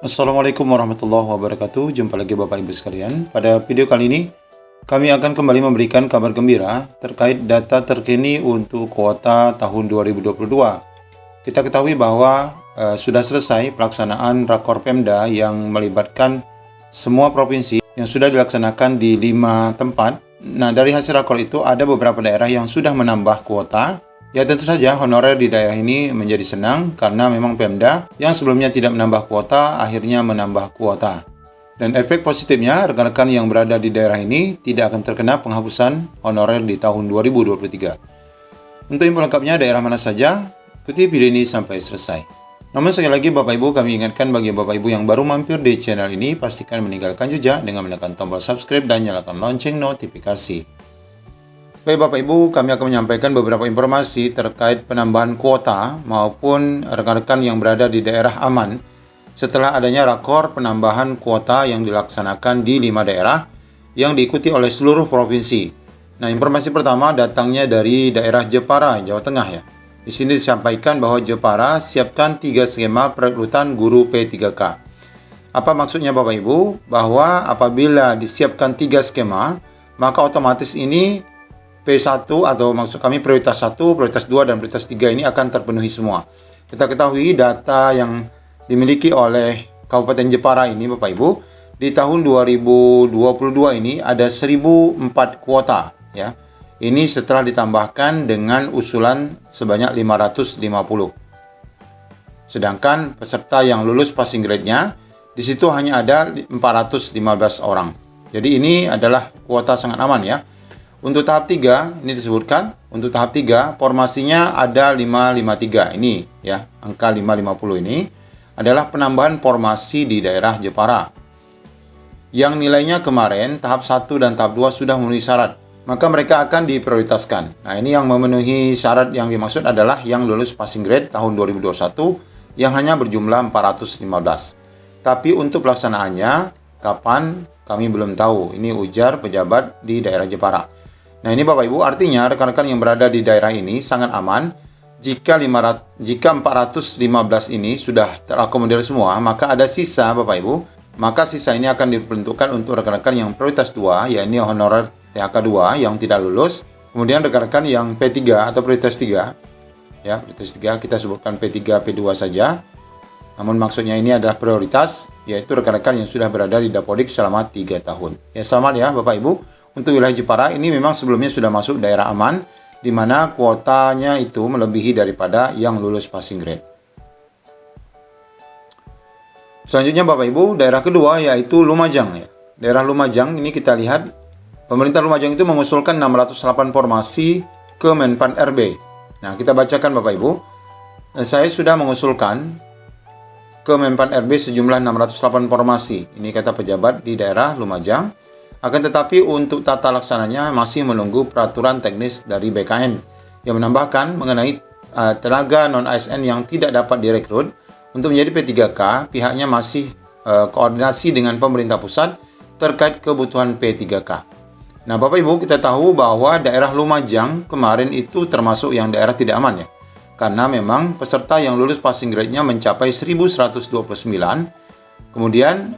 Assalamualaikum warahmatullahi wabarakatuh. Jumpa lagi Bapak Ibu sekalian. Pada video kali ini, kami akan kembali memberikan kabar gembira terkait data terkini untuk kuota tahun 2022. Kita ketahui bahwa sudah selesai pelaksanaan Rakor Pemda yang melibatkan semua provinsi yang sudah dilaksanakan di 5 tempat. Nah, dari hasil rakor itu ada beberapa daerah yang sudah menambah kuota. Ya, tentu saja honorer di daerah ini menjadi senang karena memang Pemda yang sebelumnya tidak menambah kuota akhirnya menambah kuota. Dan efek positifnya, rekan-rekan yang berada di daerah ini tidak akan terkena penghapusan honorer di tahun 2023. Untuk info lengkapnya daerah mana saja, ikuti video ini sampai selesai. Namun sekali lagi Bapak Ibu, kami ingatkan bagi Bapak Ibu yang baru mampir di channel ini, pastikan meninggalkan jejak dengan menekan tombol subscribe dan nyalakan lonceng notifikasi. Baik Bapak Ibu, kami akan menyampaikan beberapa informasi terkait penambahan kuota maupun rekan-rekan yang berada di daerah aman setelah adanya rakor penambahan kuota yang dilaksanakan di 5 daerah yang diikuti oleh seluruh provinsi. Nah, informasi pertama datangnya dari daerah Jepara, Jawa Tengah ya. Di sini disampaikan bahwa Jepara siapkan 3 skema perekrutan guru P3K. Apa maksudnya Bapak Ibu? Bahwa apabila disiapkan 3 skema, maka otomatis ini P1 atau maksud kami prioritas 1, prioritas 2, dan prioritas 3 ini akan terpenuhi semua. Kita ketahui data yang dimiliki oleh Kabupaten Jepara ini Bapak Ibu, di tahun 2022 ini ada 1004 kuota ya. Ini setelah ditambahkan dengan usulan sebanyak 550. Sedangkan peserta yang lulus passing grade-nya di situ hanya ada 415 orang. Jadi ini adalah kuota sangat aman ya. Untuk tahap 3, ini disebutkan, untuk tahap 3, formasinya ada 553, ini ya, angka 550 ini adalah penambahan formasi di daerah Jepara. Yang nilainya kemarin, tahap 1 dan tahap 2 sudah memenuhi syarat, maka mereka akan diprioritaskan. Nah, ini yang memenuhi syarat yang dimaksud adalah yang lulus passing grade tahun 2021 yang hanya berjumlah 415. Tapi untuk pelaksanaannya, kapan kami belum tahu, ini ujar pejabat di daerah Jepara. Nah, ini Bapak Ibu, artinya rekan-rekan yang berada di daerah ini sangat aman. Jika 415 ini sudah terakomodir semua, maka ada sisa Bapak Ibu. Maka sisa ini akan diperuntukkan untuk rekan-rekan yang prioritas 2, yakni honorer THK 2 yang tidak lulus. Kemudian rekan-rekan yang P3 atau prioritas 3. Ya, prioritas 3 kita sebutkan P3, P2 saja. Namun maksudnya ini adalah prioritas, yaitu rekan-rekan yang sudah berada di Dapodik selama 3 tahun. Ya, selamat ya Bapak Ibu. Untuk wilayah Jepara ini memang sebelumnya sudah masuk daerah aman, di mana kuotanya itu melebihi daripada yang lulus passing grade. Selanjutnya Bapak Ibu, daerah kedua yaitu Lumajang ya. Daerah Lumajang ini kita lihat, pemerintah Lumajang itu mengusulkan 608 formasi ke Menpan RB. Nah, kita bacakan Bapak Ibu. Saya sudah mengusulkan ke Menpan RB sejumlah 608 formasi. Ini kata pejabat di daerah Lumajang. Akan tetapi untuk tata laksananya masih menunggu peraturan teknis dari BKN yang menambahkan mengenai tenaga non-ASN yang tidak dapat direkrut untuk menjadi P3K, pihaknya masih koordinasi dengan pemerintah pusat terkait kebutuhan P3K. Nah, Bapak Ibu, kita tahu bahwa daerah Lumajang kemarin itu termasuk yang daerah tidak aman ya. Karena memang peserta yang lulus passing grade-nya mencapai 1129. Kemudian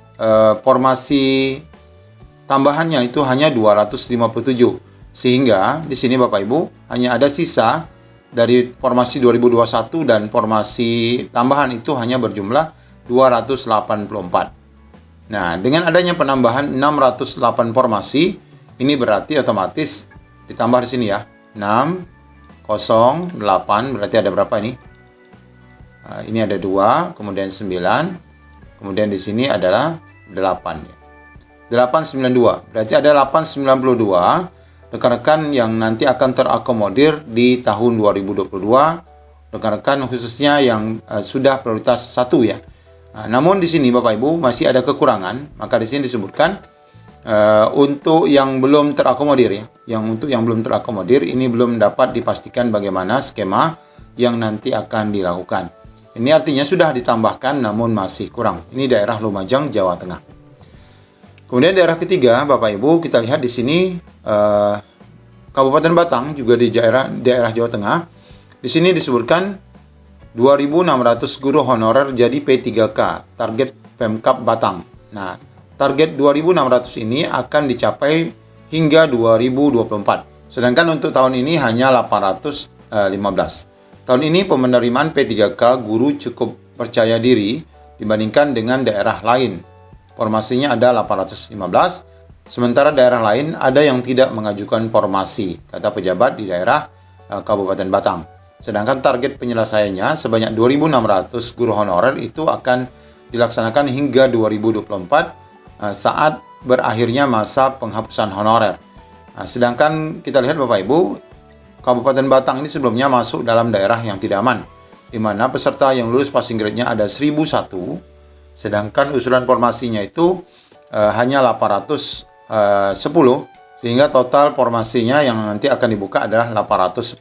formasi tambahannya itu hanya 257. Sehingga di sini Bapak Ibu hanya ada sisa dari formasi 2021 dan formasi tambahan itu hanya berjumlah 284. Nah, dengan adanya penambahan 608 formasi, ini berarti otomatis ditambah di sini ya. 608 berarti ada berapa ini? Ini ada 2, kemudian 9, kemudian di sini adalah 8 ya. 892. Berarti ada 892 rekan-rekan yang nanti akan terakomodir di tahun 2022. Rekan-rekan khususnya yang sudah prioritas 1 ya. Namun di sini Bapak Ibu masih ada kekurangan, maka di sini disebutkan untuk yang belum terakomodir ya. Untuk yang belum terakomodir ini belum dapat dipastikan bagaimana skema yang nanti akan dilakukan. Ini artinya sudah ditambahkan namun masih kurang. Ini daerah Lumajang, Jawa Tengah. Kemudian daerah ketiga, Bapak Ibu, kita lihat di sini Kabupaten Batang juga di daerah Jawa Tengah. Di sini disebutkan 2.600 guru honorer jadi P3K. Target Pemkab Batang. Nah, target 2.600 ini akan dicapai hingga 2024. Sedangkan untuk tahun ini hanya 815. Tahun ini penerimaan P3K guru cukup percaya diri dibandingkan dengan daerah lain. Formasinya ada 815, sementara daerah lain ada yang tidak mengajukan formasi, kata pejabat di daerah Kabupaten Batang. Sedangkan target penyelesaiannya sebanyak 2.600 guru honorer itu akan dilaksanakan hingga 2024 saat berakhirnya masa penghapusan honorer. Sedangkan kita lihat Bapak Ibu, Kabupaten Batang ini sebelumnya masuk dalam daerah yang tidak aman, di mana peserta yang lulus passing grade-nya ada 1.001, sedangkan usulan formasinya itu hanya 810, sehingga total formasinya yang nanti akan dibuka adalah 810,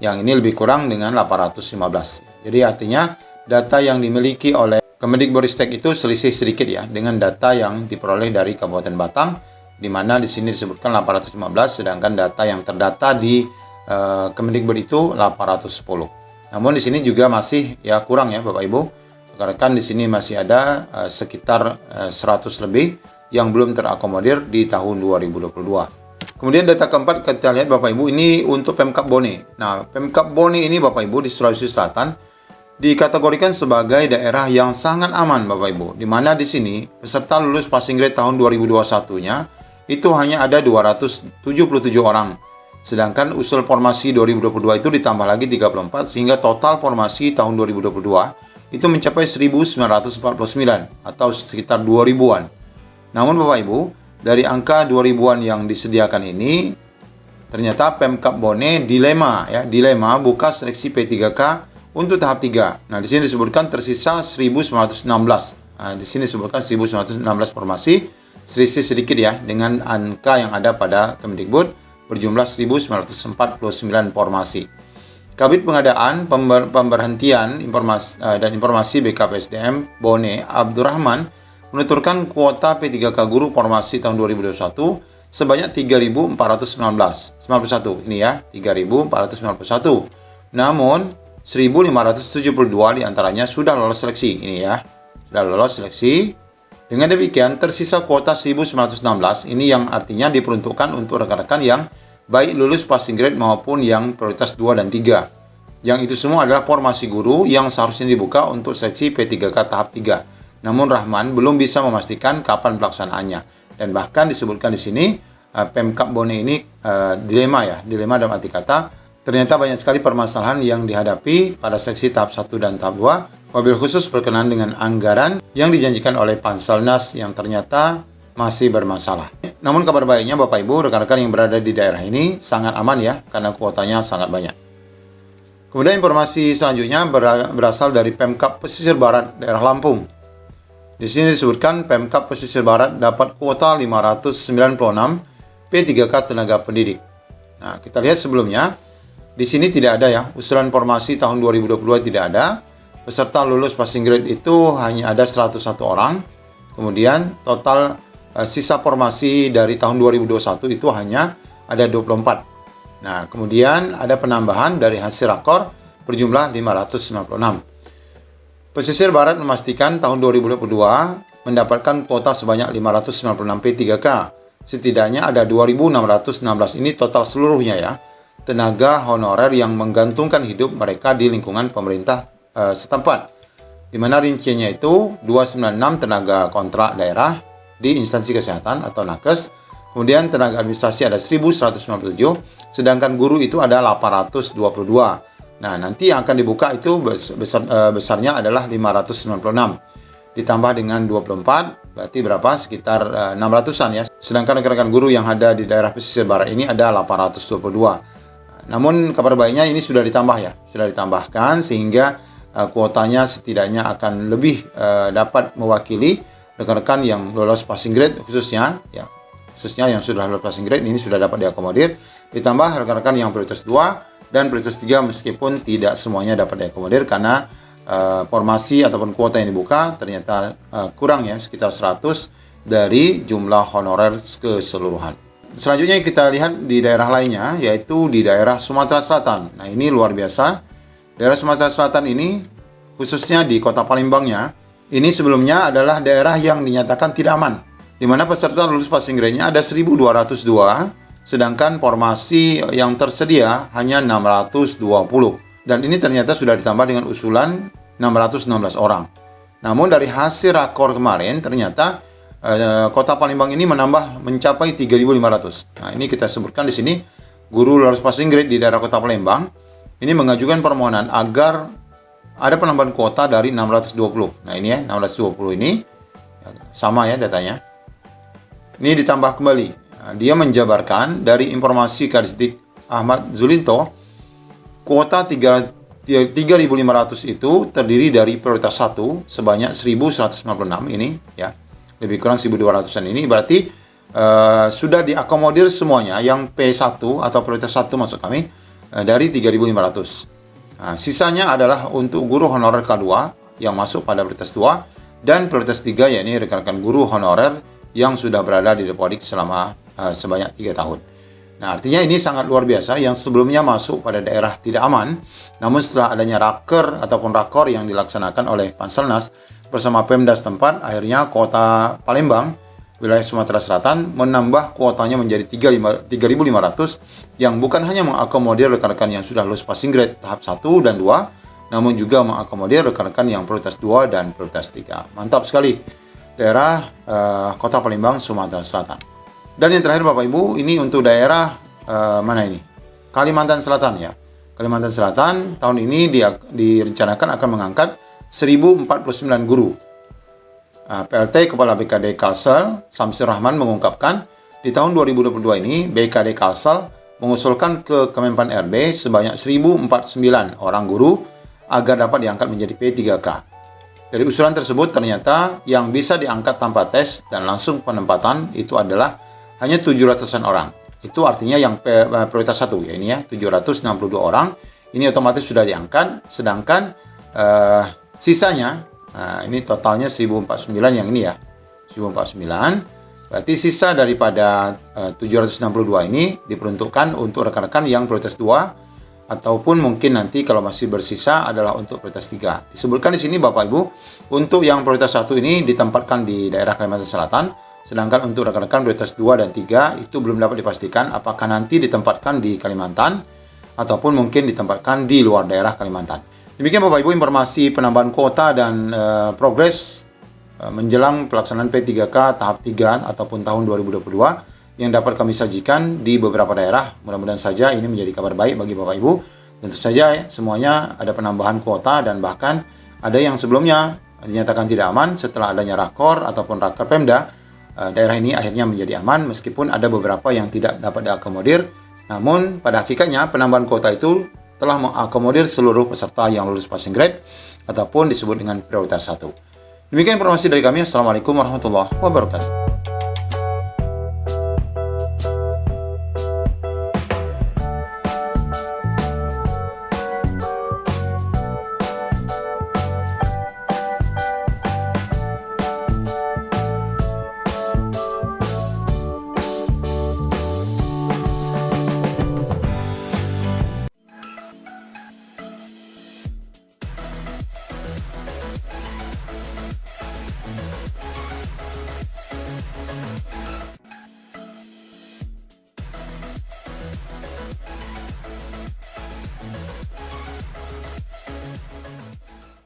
yang ini lebih kurang dengan 815. Jadi artinya data yang dimiliki oleh Kemendikbudristek itu selisih sedikit ya dengan data yang diperoleh dari Kabupaten Batang, di mana di sini disebutkan 815, sedangkan data yang terdata di Kemendikbud itu 810. Namun di sini juga masih ya kurang ya Bapak Ibu, karena di sini masih ada sekitar 100 lebih yang belum terakomodir di tahun 2022. Kemudian data keempat kita lihat Bapak Ibu, ini untuk Pemkab Bone. Nah, Pemkab Bone ini Bapak Ibu di Sulawesi Selatan dikategorikan sebagai daerah yang sangat aman Bapak Ibu, di mana di sini peserta lulus passing grade tahun 2021-nya itu hanya ada 277 orang. Sedangkan usul formasi 2022 itu ditambah lagi 34, sehingga total formasi tahun 2022 itu mencapai 1.949 atau sekitar 2.000-an. Namun Bapak Ibu, dari angka 2.000-an yang disediakan ini, ternyata Pemkab Bone dilema buka seleksi P3K untuk tahap 3. Nah, di sini disebutkan tersisa 1.916. Nah, di sini disebutkan 1.916 formasi, selisih sedikit ya dengan angka yang ada pada Kemendikbud berjumlah 1.949 formasi. Kabid Pengadaan Pemberhentian Informasi BKPSDM Bone Abdurrahman menuturkan kuota P3K guru formasi tahun 2021 sebanyak 3.491. Ini ya, 3.491. Namun 1.572 diantaranya sudah lolos seleksi. Ini ya, sudah lolos seleksi. Dengan demikian, tersisa kuota 1.916 ini yang artinya diperuntukkan untuk rekan-rekan yang baik lulus passing grade maupun yang prioritas 2 dan 3. Yang itu semua adalah formasi guru yang seharusnya dibuka untuk seleksi P3K tahap 3. Namun Rahman belum bisa memastikan kapan pelaksanaannya. Dan bahkan disebutkan di sini, Pemkab Bone ini dilema dalam arti kata, ternyata banyak sekali permasalahan yang dihadapi pada seksi tahap 1 dan tahap 2, wabil khusus berkenaan dengan anggaran yang dijanjikan oleh Panselnas yang ternyata masih bermasalah. Namun kabar baiknya Bapak Ibu, rekan-rekan yang berada di daerah ini sangat aman ya, karena kuotanya sangat banyak. Kemudian informasi selanjutnya berasal dari Pemkab Pesisir Barat daerah Lampung. Di sini disebutkan Pemkab Pesisir Barat dapat kuota 596 P3K tenaga pendidik. Nah, kita lihat sebelumnya, di sini tidak ada ya, usulan formasi tahun 2022 tidak ada. Peserta lulus passing grade itu hanya ada 101 orang. Kemudian total sisa formasi dari tahun 2021 itu hanya ada 24. Nah, kemudian ada penambahan dari hasil rakor berjumlah 596. Pesisir Barat memastikan tahun 2022 mendapatkan kuota sebanyak 596 P3K. Setidaknya ada 2.616 ini total seluruhnya ya, tenaga honorer yang menggantungkan hidup mereka di lingkungan pemerintah setempat. Di mana rinciannya itu 296 tenaga kontrak daerah di instansi kesehatan atau nakes, kemudian tenaga administrasi ada 1.197, sedangkan guru itu ada 822. Nah, nanti yang akan dibuka itu besarnya adalah 596. Ditambah dengan 24, berarti berapa? Sekitar 600-an ya. Sedangkan rekan-rekan guru yang ada di daerah pesisir barat ini ada 822. Namun kabar baiknya ini sudah ditambah ya, sudah ditambahkan sehingga kuotanya setidaknya akan lebih dapat mewakili rekan-rekan yang lolos passing grade khususnya yang sudah lolos passing grade ini sudah dapat diakomodir, ditambah rekan-rekan yang prioritas 2 dan prioritas 3 meskipun tidak semuanya dapat diakomodir karena formasi ataupun kuota yang dibuka ternyata kurang ya, sekitar 100 dari jumlah honorer keseluruhan. Selanjutnya kita lihat di daerah lainnya, yaitu di daerah Sumatera Selatan. Nah, ini luar biasa. Daerah Sumatera Selatan ini, khususnya di kota Palembangnya, Ini sebelumnya adalah daerah yang dinyatakan tidak aman, di mana peserta lulus passing grade-nya ada 1.202, sedangkan formasi yang tersedia hanya 620. Dan ini ternyata sudah ditambah dengan usulan 616 orang. Namun dari hasil rakor kemarin, ternyata Kota Palembang ini mencapai 3.500. Nah, ini kita sebutkan di sini, guru lulus passing grade di daerah Kota Palembang ini mengajukan permohonan agar ada penambahan kuota dari 620. Nah, ini ya, 620 ini sama ya datanya. Ini ditambah kembali. Nah, dia menjabarkan dari informasi Kadisdik Ahmad Zulinto, kuota 3.500 itu terdiri dari prioritas 1 sebanyak 1.196 ini ya. Lebih kurang 1.200-an ini berarti sudah diakomodir semuanya yang P1 atau prioritas 1 maksud kami dari 3.500. Nah, sisanya adalah untuk guru honorer K2 yang masuk pada prioritas 2 dan prioritas 3 yakni rekan-rekan guru honorer yang sudah berada di Depodik selama sebanyak 3 tahun. Nah, artinya ini sangat luar biasa, yang sebelumnya masuk pada daerah tidak aman, namun setelah adanya raker ataupun rakor yang dilaksanakan oleh Panselnas bersama Pemda setempat, akhirnya Kota Palembang, wilayah Sumatera Selatan, menambah kuotanya menjadi 3.500 yang bukan hanya mengakomodir rekan-rekan yang sudah lulus passing grade tahap 1 dan 2, namun juga mengakomodir rekan-rekan yang prioritas 2 dan prioritas 3. Mantap sekali daerah Kota Palembang, Sumatera Selatan. Dan yang terakhir Bapak Ibu, ini untuk daerah mana ini? Kalimantan Selatan ya. Kalimantan Selatan tahun ini direncanakan akan mengangkat 1.049 guru. PLT Kepala BKD Kalsel, Samsir Rahman mengungkapkan, di tahun 2022 ini BKD Kalsel mengusulkan ke Kemenpan RB sebanyak 1.049 orang guru agar dapat diangkat menjadi P3K. Dari usulan tersebut ternyata yang bisa diangkat tanpa tes dan langsung penempatan itu adalah hanya 700-an orang. Itu artinya yang prioritas 1 ya ini ya, 762 orang. Ini otomatis sudah diangkat, sedangkan sisanya, ini totalnya 1049 yang ini ya, 1049. Berarti sisa daripada 762 ini diperuntukkan untuk rekan-rekan yang prioritas 2 ataupun mungkin nanti kalau masih bersisa adalah untuk prioritas 3. Disebutkan di sini Bapak Ibu, untuk yang prioritas 1 ini ditempatkan di daerah Kalimantan Selatan, sedangkan untuk rekan-rekan prioritas 2 dan 3 itu belum dapat dipastikan apakah nanti ditempatkan di Kalimantan ataupun mungkin ditempatkan di luar daerah Kalimantan. Demikian Bapak Ibu informasi penambahan kuota dan progres menjelang pelaksanaan P3K tahap 3 ataupun tahun 2022 yang dapat kami sajikan di beberapa daerah. Mudah-mudahan saja ini menjadi kabar baik bagi Bapak Ibu. Tentu saja semuanya ada penambahan kuota dan bahkan ada yang sebelumnya dinyatakan tidak aman setelah adanya rakor ataupun raker Pemda. Daerah ini akhirnya menjadi aman meskipun ada beberapa yang tidak dapat diakomodir. Namun pada hakikatnya penambahan kuota itu telah mengakomodir seluruh peserta yang lulus passing grade ataupun disebut dengan prioritas 1. Demikian informasi dari kami. Assalamualaikum warahmatullahi wabarakatuh.